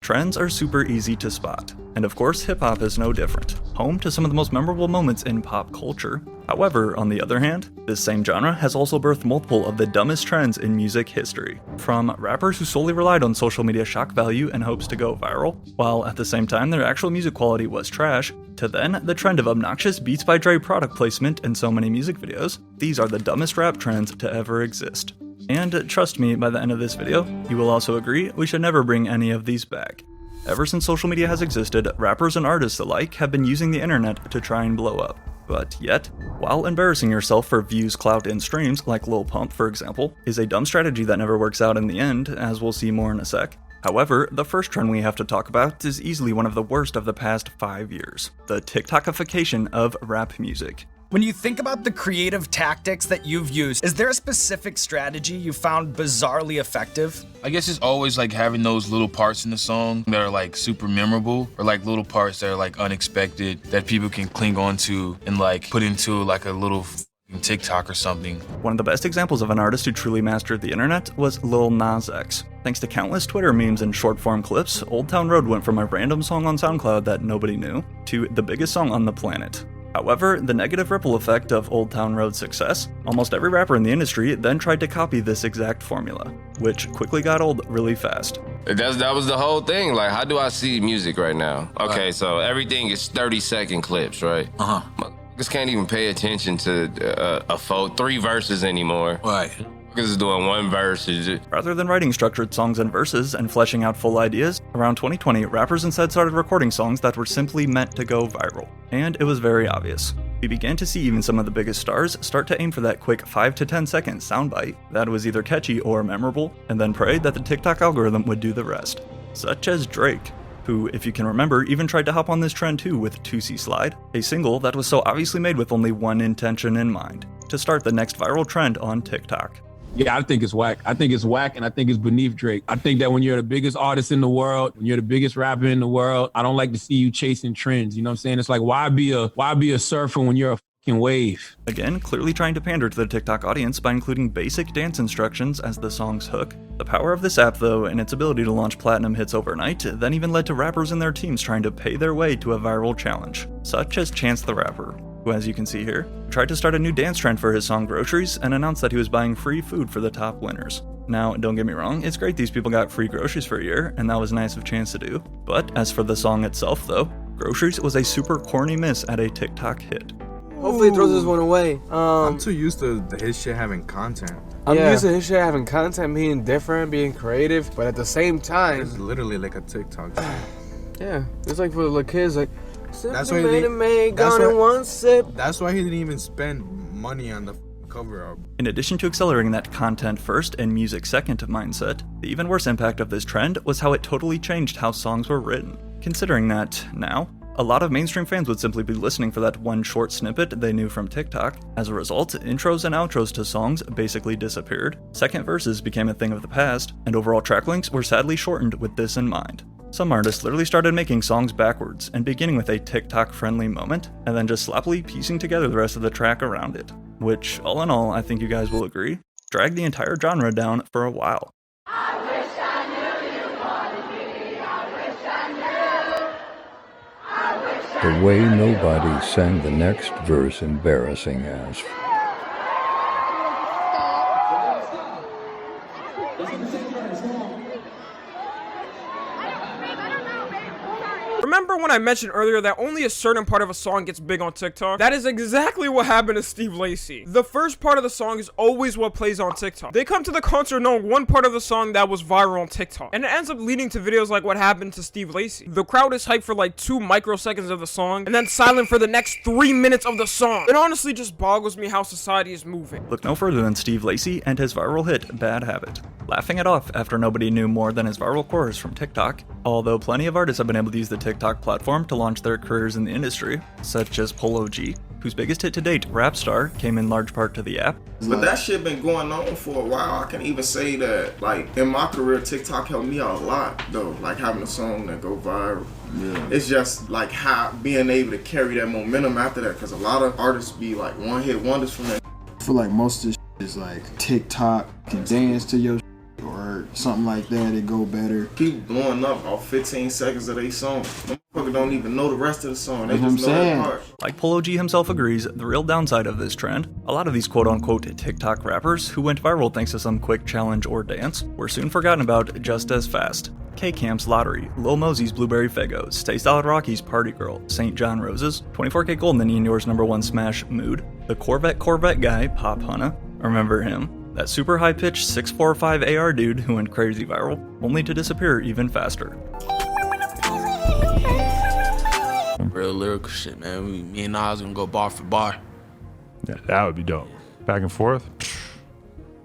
trends are super easy to spot. And of course, hip-hop is no different, home to some of the most memorable moments in pop culture. However, on the other hand, this same genre has also birthed multiple of the dumbest trends in music history. From rappers who solely relied on social media shock value in hopes to go viral, while at the same time their actual music quality was trash, to then the trend of obnoxious Beats by Dre product placement in so many music videos. These are the dumbest rap trends to ever exist. And trust me, by the end of this video, you will also agree we should never bring any of these back. Ever since social media has existed, rappers and artists alike have been using the internet to try and blow up. But yet, while embarrassing yourself for views, clout, and streams, like Lil Pump for example, is a dumb strategy that never works out in the end, as we'll see more in a sec. However, the first trend we have to talk about is easily one of the worst of the past 5 years: the TikTokification of rap music. When you think about the creative tactics that you've used, is there a specific strategy you found bizarrely effective? I guess it's always like having those little parts in the song that are like super memorable, or like little parts that are like unexpected that people can cling on to and like put into like a little TikTok or something. One of the best examples of an artist who truly mastered the internet was Lil Nas X. Thanks to countless Twitter memes and short-form clips, Old Town Road went from a random song on SoundCloud that nobody knew to the biggest song on the planet. However, the negative ripple effect of Old Town Road's success, almost every rapper in the industry then tried to copy this exact formula, which quickly got old really fast. That was the whole thing. Like, how do I see music right now? Okay, so everything is 30-second clips, right? Just can't even pay attention to a full 3 verses anymore. Right. Is doing one verse. Rather than writing structured songs and verses and fleshing out full ideas, around 2020, rappers instead started recording songs that were simply meant to go viral. And it was very obvious. We began to see even some of the biggest stars start to aim for that quick 5 to 10 second soundbite that was either catchy or memorable, and then pray that the TikTok algorithm would do the rest. Such as Drake, who, if you can remember, even tried to hop on this trend too with 2C Slide, a single that was so obviously made with only one intention in mind: to start the next viral trend on TikTok. Yeah, I think it's whack. I think it's whack, and I think it's beneath Drake. I think that when you're the biggest artist in the world, when you're the biggest rapper in the world, I don't like to see you chasing trends. You know what I'm saying? It's like, why be a surfer when you're a fucking wave? Again, clearly trying to pander to the TikTok audience by including basic dance instructions as the song's hook. The power of this app, though, and its ability to launch platinum hits overnight, then even led to rappers and their teams trying to pay their way to a viral challenge, such as Chance the Rapper, who, as you can see here, tried to start a new dance trend for his song Groceries and announced that he was buying free food for the top winners. Now, don't get me wrong, it's great these people got free groceries for a year, and that was nice of Chance to do. But as for the song itself, though, Groceries was a super corny miss at a TikTok hit. Hopefully he throws this one away. I'm too used to his shit having content. I'm used to his shit having content, being different, being creative, but at the same time, It's literally like a TikTok. yeah, it's like for the little kids, like, That's why That's why he didn't even spend money on the cover art. In addition to accelerating that content first and music second mindset, the even worse impact of this trend was how it totally changed how songs were written. Considering that, now, a lot of mainstream fans would simply be listening for that one short snippet they knew from TikTok. As a result, intros and outros to songs basically disappeared, second verses became a thing of the past, and overall track lengths were sadly shortened with this in mind. Some artists literally started making songs backwards and beginning with a TikTok-friendly moment, and then just sloppily piecing together the rest of the track around it. Which, all in all, I think you guys will agree, dragged the entire genre down for a while. The way nobody sang the next verse embarrassing as. Remember when I mentioned earlier that only a certain part of a song gets big on TikTok? That is exactly what happened to Steve Lacy. The first part of the song is always what plays on TikTok. They come to the concert knowing one part of the song that was viral on TikTok, and it ends up leading to videos like what happened to Steve Lacy. The crowd is hyped for like 2 microseconds of the song, and then silent for the next 3 minutes of the song. It honestly just boggles me how society is moving. Look no further than Steve Lacy and his viral hit, Bad Habit. Laughing it off after nobody knew more than his viral chorus from TikTok, although plenty of artists have been able to use the TikTok platform to launch their careers in the industry, such as Polo G, whose biggest hit to date, Rap Star, came in large part to the app. But that shit been going on for a while. I can even say that, like, in my career, TikTok helped me out a lot, though. Like, having a song that go viral. Yeah. It's just, like, how being able to carry that momentum after that, because a lot of artists be, like, one-hit wonders from that. I feel like most of this shit is, like, TikTok can dance to your shit, or something like that, it go better. People blowing up off 15 seconds of their song. Motherfuckers don't even know the rest of the song. They That's just what know I'm that saying. part. Like Polo G himself agrees, the real downside of this trend, a lot of these quote-unquote TikTok rappers who went viral thanks to some quick challenge or dance were soon forgotten about just as fast. K-Camp's Lottery, Lil Mosey's Blueberry Fagos, Stay Solid Rocky's Party Girl, St. John Roses, 24K Golden and Ian Yours #1 smash Mood, the Corvette guy Pop Hunna, remember him? That super high-pitched 645 AR dude who went crazy viral, only to disappear even faster. Real lyrical shit, man. Me and Nas gonna go bar for bar. Yeah, that would be dope. Back and forth.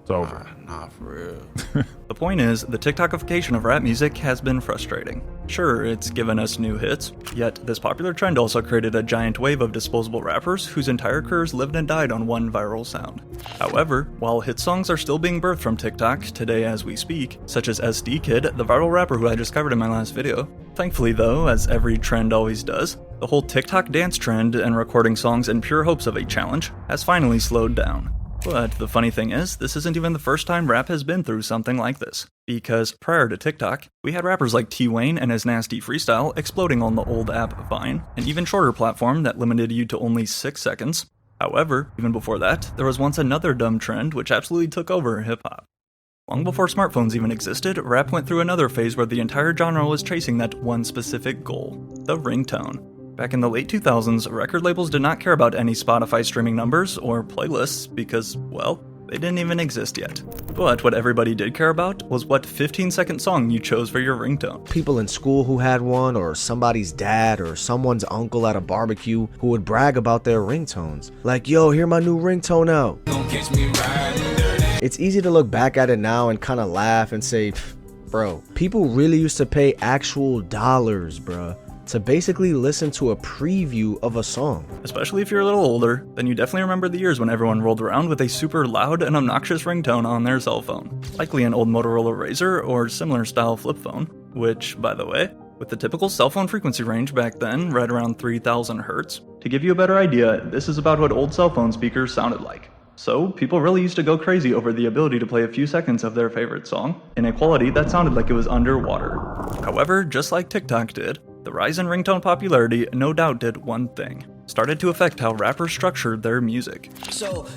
It's over. Nah, for real. The point is, the TikTokification of rap music has been frustrating. Sure, it's given us new hits, yet this popular trend also created a giant wave of disposable rappers whose entire careers lived and died on one viral sound. However, while hit songs are still being birthed from TikTok today as we speak, such as SD Kid, the viral rapper who I just covered in my last video, thankfully though, as every trend always does, the whole TikTok dance trend and recording songs in pure hopes of a challenge has finally slowed down. But the funny thing is, this isn't even the first time rap has been through something like this. Because prior to TikTok, we had rappers like T-Wayne and his nasty freestyle exploding on the old app Vine, an even shorter platform that limited you to only 6 seconds. However, even before that, there was once another dumb trend which absolutely took over hip-hop. Long before smartphones even existed, rap went through another phase where the entire genre was chasing that one specific goal, the ringtone. Back in the late 2000s, record labels did not care about any Spotify streaming numbers or playlists because, well, they didn't even exist yet. But what everybody did care about was what 15-second song you chose for your ringtone. People in school who had one, or somebody's dad or someone's uncle at a barbecue who would brag about their ringtones. Like, yo, hear my new ringtone out. It's easy to look back at it now and kind of laugh and say, bro, people really used to pay actual dollars, bruh, to basically listen to a preview of a song. Especially if you're a little older, then you definitely remember the years when everyone rolled around with a super loud and obnoxious ringtone on their cell phone. Likely an old Motorola Razr or similar style flip phone, which, by the way, with the typical cell phone frequency range back then, right around 3000 Hz. To give you a better idea, this is about what old cell phone speakers sounded like. So, people really used to go crazy over the ability to play a few seconds of their favorite song, in a quality that sounded like it was underwater. However, just like TikTok did, the rise in ringtone popularity no doubt did one thing. Started to affect how rappers structured their music. So,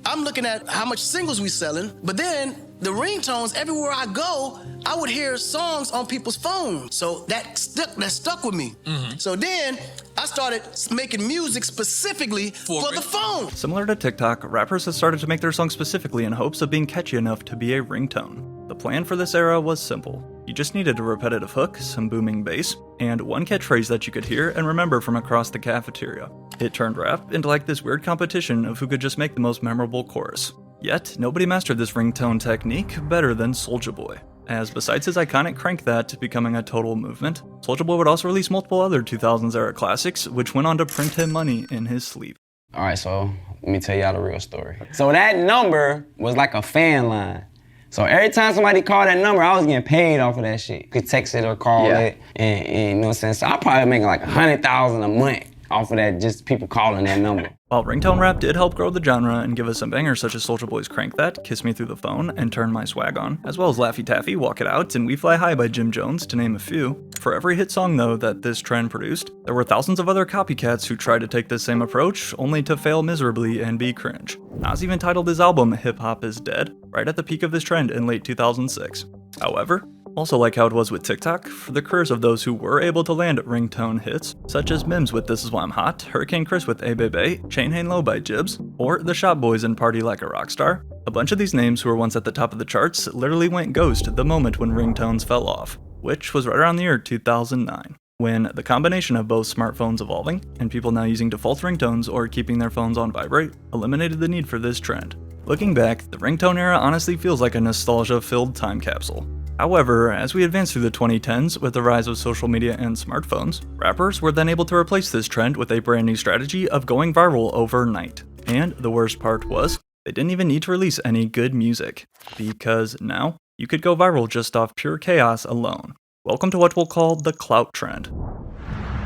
I'm looking at how much singles we selling, but then the ringtones, everywhere I go, I would hear songs on people's phones. So that stuck with me. So then I started making music specifically for the phone. Similar to TikTok, rappers have started to make their songs specifically in hopes of being catchy enough to be a ringtone. The plan for this era was simple. You just needed a repetitive hook, some booming bass, and one catchphrase that you could hear and remember from across the cafeteria. It turned rap into like this weird competition of who could just make the most memorable chorus. Yet, nobody mastered this ringtone technique better than Soulja Boy, as besides his iconic Crank That becoming a total movement, Soulja Boy would also release multiple other 2000s era classics which went on to print him money in his sleep. Alright, so let me tell y'all the real story. So that number was like a fan line. So every time somebody called that number, I was getting paid off of that shit. You could text it or call it, and you know what I'm saying? So I probably making like $100,000 a month off of that, just people calling that number. While ringtone rap did help grow the genre and give us some bangers such as Soulja Boy's Crank That, Kiss Me Through the Phone, and Turn My Swag On, as well as Laffy Taffy, Walk It Out, and We Fly High by Jim Jones, to name a few, for every hit song though that this trend produced, there were thousands of other copycats who tried to take this same approach, only to fail miserably and be cringe. Nas even titled his album Hip Hop Is Dead, right at the peak of this trend in late 2006. However, also like how it was with TikTok, for the careers of those who were able to land ringtone hits, such as Mims with This Is Why I'm Hot, Hurricane Chris with Ay Bebe, Chain Hang Low by Jibs, or The Shop Boys and Party Like a Rockstar, a bunch of these names who were once at the top of the charts literally went ghost the moment when ringtones fell off, which was right around the year 2009. When the combination of both smartphones evolving and people now using default ringtones or keeping their phones on vibrate eliminated the need for this trend. Looking back, the ringtone era honestly feels like a nostalgia-filled time capsule. However, as we advance through the 2010s with the rise of social media and smartphones, rappers were then able to replace this trend with a brand new strategy of going viral overnight. And the worst part was, they didn't even need to release any good music, because now, you could go viral just off pure chaos alone. Welcome to what we'll call the clout trend.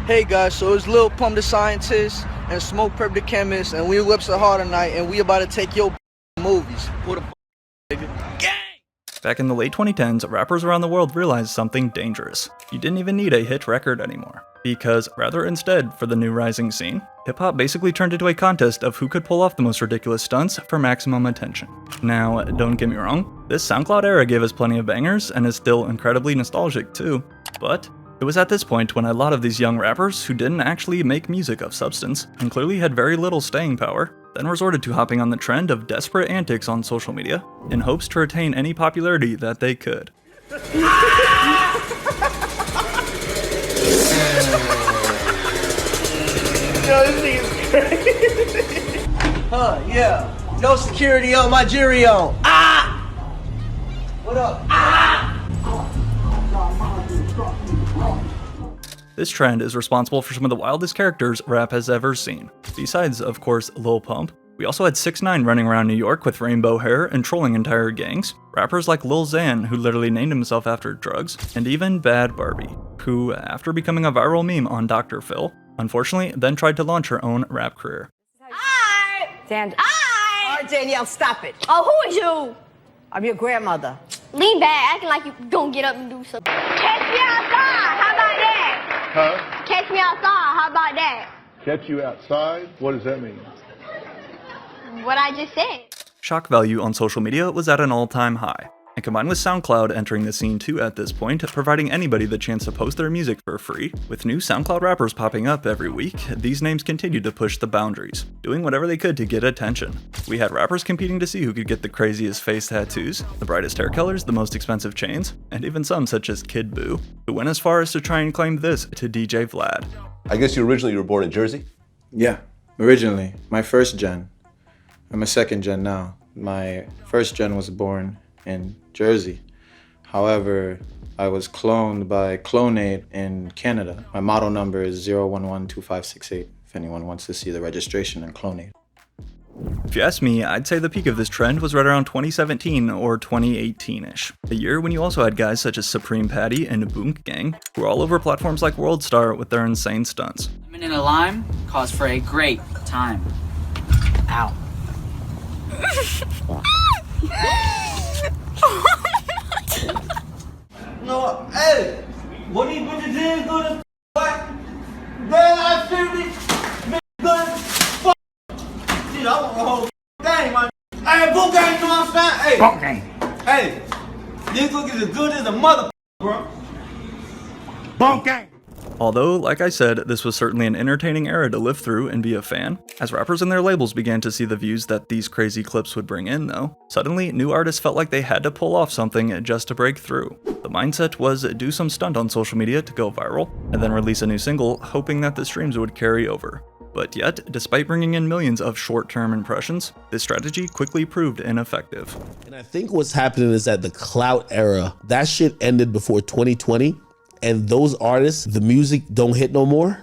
Hey guys, so it's Lil Pump the Scientist and Smoke Perp the Chemist, and we Whips Are Hard tonight, and we about to take your movies. What a nigga. Back in the late 2010s, rappers around the world realized something dangerous. You didn't even need a hit record anymore. Because rather instead, for the new rising scene, hip-hop basically turned into a contest of who could pull off the most ridiculous stunts for maximum attention. Now, don't get me wrong, this SoundCloud era gave us plenty of bangers and is still incredibly nostalgic too, but it was at this point when a lot of these young rappers who didn't actually make music of substance and clearly had very little staying power, then resorted to hopping on the trend of desperate antics on social media in hopes to retain any popularity that they could. Yo, this nigga's crazy. Yeah. No security on my jury on. Ah! What up? Ah! This trend is responsible for some of the wildest characters rap has ever seen. Besides, of course, Lil Pump, we also had 6ix9ine running around New York with rainbow hair and trolling entire gangs, rappers like Lil Xan, who literally named himself after drugs, and even Bad Barbie, who, after becoming a viral meme on Dr. Phil, unfortunately then tried to launch her own rap career. All right, Danielle, stop it. Oh, who is you? I'm your grandmother. Lean back, acting like you gonna get up and do something. Catch me outside, how about that? Huh? Catch me outside, how about that? Catch you outside? What does that mean? What I just said. Shock value on social media was at an all-time high, and combined with SoundCloud entering the scene too at this point, providing anybody the chance to post their music for free, with new SoundCloud rappers popping up every week, these names continued to push the boundaries, doing whatever they could to get attention. We had rappers competing to see who could get the craziest face tattoos, the brightest hair colors, the most expensive chains, and even some such as Kid Buu, who went as far as to try and claim this to DJ Vlad. I guess you were born in Jersey? Yeah, originally. My first gen. I'm a second gen now. My first gen was born in Jersey. However, I was cloned by Clonate in Canada. My model number is 0112568, if anyone wants to see the registration in Clonate. If you ask me, I'd say the peak of this trend was right around 2017 or 2018-ish, a year when you also had guys such as Supreme Patty and Boonk Gang, who were all over platforms like WorldStar with their insane stunts. Lemon and a lime calls for a great time. Ow. No, hey, what do you put your jeans do this black? Then I should be good fuck. Shit, I want the whole thing, man. Hey, Boonk Gang, you know what I'm saying? Hey, Boonk Gang. Hey, these cookies are good as a mother, bro. Boonk Gang. Although, like I said, this was certainly an entertaining era to live through and be a fan, as rappers and their labels began to see the views that these crazy clips would bring in though, suddenly new artists felt like they had to pull off something just to break through. The mindset was do some stunt on social media to go viral, and then release a new single, hoping that the streams would carry over. But yet, despite bringing in millions of short-term impressions, this strategy quickly proved ineffective. And I think what's happening is that the clout era, that shit ended before 2020. And those artists, the music don't hit no more.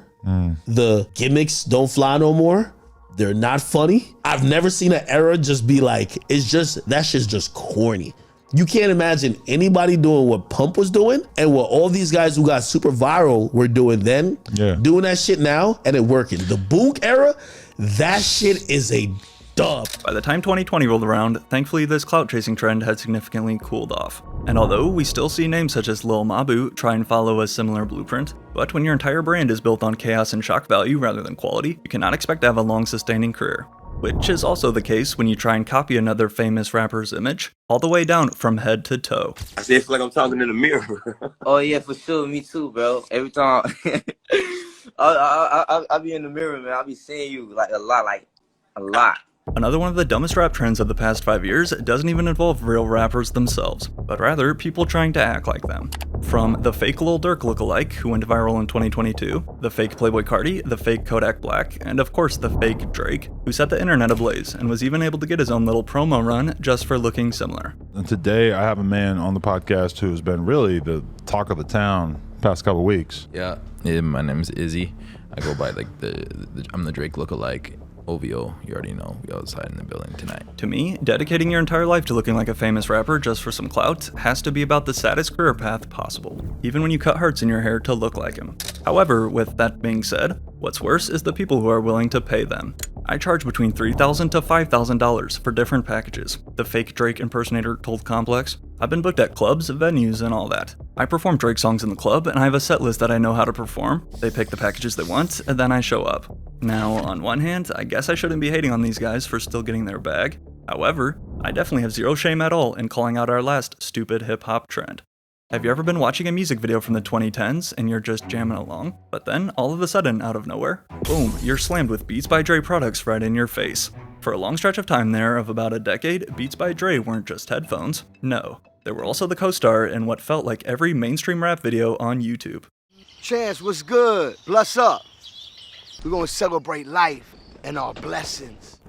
The gimmicks don't fly no more. They're not funny. I've never seen an era just be like, that shit's just corny. You can't imagine anybody doing what Pump was doing and what all these guys who got super viral were doing then, doing that shit now, and it working. The Boonk era, that shit is a dub. By the time 2020 rolled around, thankfully this clout chasing trend had significantly cooled off. And although we still see names such as Lil Mabu try and follow a similar blueprint, but when your entire brand is built on chaos and shock value rather than quality, you cannot expect to have a long-sustaining career. Which is also the case when you try and copy another famous rapper's image, all the way down from head to toe. I feel like I'm talking in the mirror. Oh yeah, for sure, me too, bro. Every time I be in the mirror, man, I be seeing you like a lot. Another one of the dumbest rap trends of the past 5 years doesn't even involve real rappers themselves, but rather people trying to act like them. From the fake Lil Durk lookalike who went viral in 2022, the fake Playboi Carti, the fake Kodak Black, and of course the fake Drake, who set the internet ablaze and was even able to get his own little promo run just for looking similar. And today I have a man on the podcast who's been really the talk of the town past couple weeks. Yeah, my name's Izzy. I go by like I'm the Drake lookalike. OVO, you already know, we outside in the building tonight. To me, dedicating your entire life to looking like a famous rapper just for some clout has to be about the saddest career path possible, even when you cut hearts in your hair to look like him. However, with that being said, what's worse is the people who are willing to pay them. I charge between $3,000 to $5,000 for different packages. The fake Drake impersonator told Complex, I've been booked at clubs, venues, and all that. I perform Drake songs in the club, and I have a set list that I know how to perform. They pick the packages they want, and then I show up. Now, on one hand, I guess I shouldn't be hating on these guys for still getting their bag. However, I definitely have zero shame at all in calling out our last stupid hip-hop trend. Have you ever been watching a music video from the 2010s and you're just jamming along, but then all of a sudden, out of nowhere, boom, you're slammed with Beats by Dre products right in your face. For a long stretch of time there of about a decade, Beats by Dre weren't just headphones. No, they were also the co-star in what felt like every mainstream rap video on YouTube. Chance, what's good? Bless up. We're gonna celebrate life and our blessings.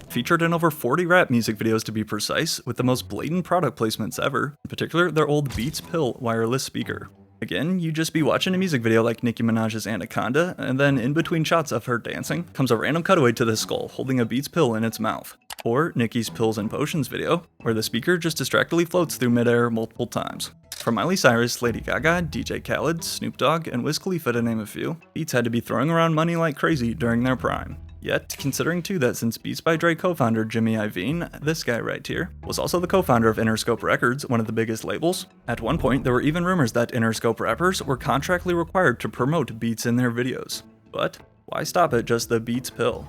Featured in over 40 rap music videos to be precise, with the most blatant product placements ever, in particular their old Beats Pill wireless speaker. Again, you just be watching a music video like Nicki Minaj's Anaconda, and then in between shots of her dancing, comes a random cutaway to this skull holding a Beats Pill in its mouth. Or Nicki's Pills and Potions video, where the speaker just distractedly floats through midair multiple times. From Miley Cyrus, Lady Gaga, DJ Khaled, Snoop Dogg, and Wiz Khalifa to name a few, Beats had to be throwing around money like crazy during their prime. Yet, considering too that since Beats by Dre co-founder Jimmy Iovine, this guy right here, was also the co-founder of Interscope Records, one of the biggest labels, at one point there were even rumors that Interscope rappers were contractually required to promote Beats in their videos. But why stop at just the Beats Pill?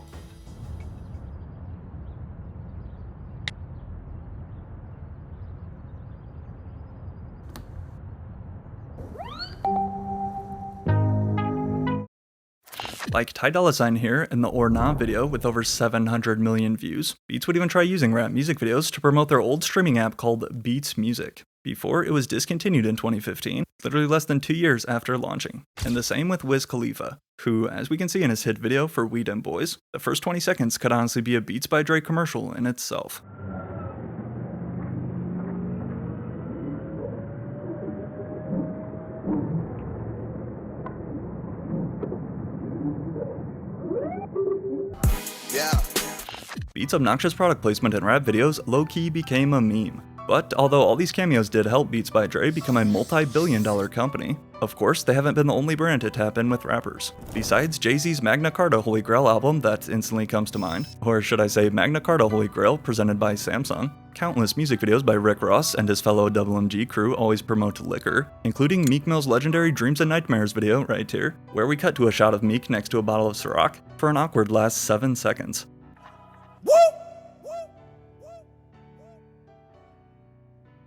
Like Ty Dolla $ign here in the Or Nah video with over 700 million views, Beats would even try using rap music videos to promote their old streaming app called Beats Music, before it was discontinued in 2015, literally less than 2 years after launching. And the same with Wiz Khalifa, who, as we can see in his hit video for We Dem Boys, the first 20 seconds could honestly be a Beats by Dre commercial in itself. Beats' obnoxious product placement in rap videos low-key became a meme. But although all these cameos did help Beats by Dre become a multi-billion-dollar company, of course they haven't been the only brand to tap in with rappers. Besides Jay-Z's Magna Carta Holy Grail album that instantly comes to mind, or should I say Magna Carta Holy Grail presented by Samsung, countless music videos by Rick Ross and his fellow WMG crew always promote liquor, including Meek Mill's legendary Dreams and Nightmares video right here, where we cut to a shot of Meek next to a bottle of Ciroc for an awkward last 7 seconds.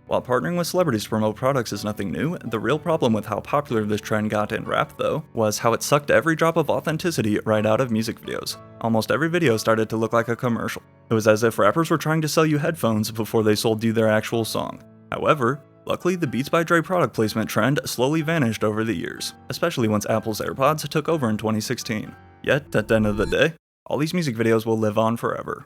While partnering with celebrities to promote products is nothing new, the real problem with how popular this trend got in rap though, was how it sucked every drop of authenticity right out of music videos. Almost every video started to look like a commercial. It was as if rappers were trying to sell you headphones before they sold you their actual song. However, luckily the Beats by Dre product placement trend slowly vanished over the years, especially once Apple's AirPods took over in 2016. Yet, at the end of the day, all these music videos will live on forever.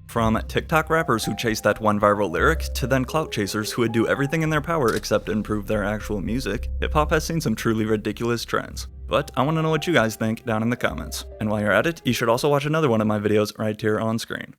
From TikTok rappers who chased that one viral lyric, to then clout chasers who would do everything in their power except improve their actual music, hip-hop has seen some truly ridiculous trends. But I want to know what you guys think down in the comments. And while you're at it, you should also watch another one of my videos right here on screen.